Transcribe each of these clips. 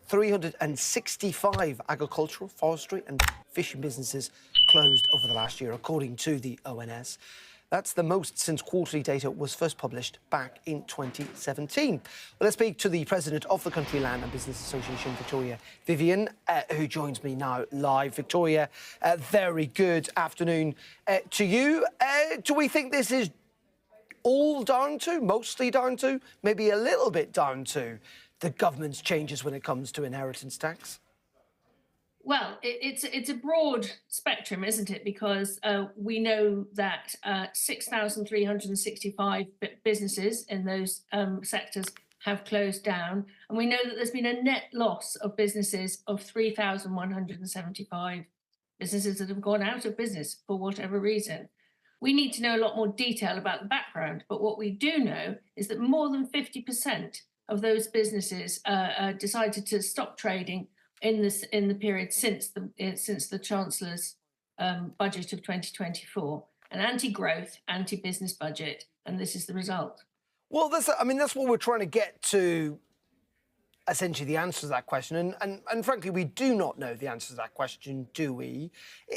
365 agricultural, forestry and fishing businesses closed over the last year, according to the ONS. That's the most since quarterly data was first published back in 2017. Well, let's speak to the president of the Country Land and Business Association, Victoria Vivian, who joins me now live. Victoria, very good afternoon to you. Do we think this is all down to, mostly down to, maybe a little bit down to the government's changes when it comes to inheritance tax? Well, it's a broad spectrum, isn't it? Because we know that 6,365 businesses in those sectors have closed down. And we know that there's been a net loss of businesses of 3,175 businesses that have gone out of business for whatever reason. We need to know a lot more detail about the background. But what we do know is that more than 50% of those businesses decided to stop trading in the period since the Chancellor's budget of 2024, an anti-growth, anti-business budget, and this is the result. Well, that's what we're trying to get to, essentially the answer to that question. And frankly, we do not know the answer to that question, do we?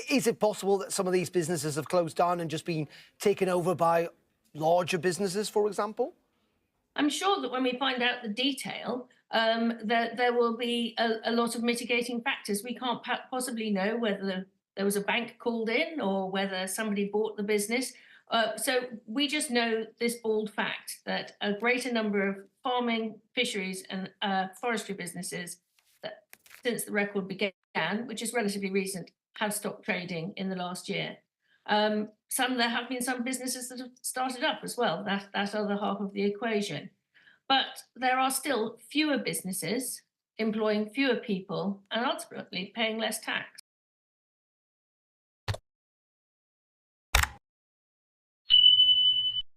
Is it possible that some of these businesses have closed down and just been taken over by larger businesses, for example? I'm sure that when we find out the detail, that there will be a lot of mitigating factors. We can't possibly know whether there was a bank called in or whether somebody bought the business. So we just know this bald fact that a greater number of farming, fisheries and forestry businesses that since the record began, which is relatively recent, have stopped trading in the last year. There have been some businesses that have started up as well, that other half of the equation. But there are still fewer businesses employing fewer people and ultimately paying less tax.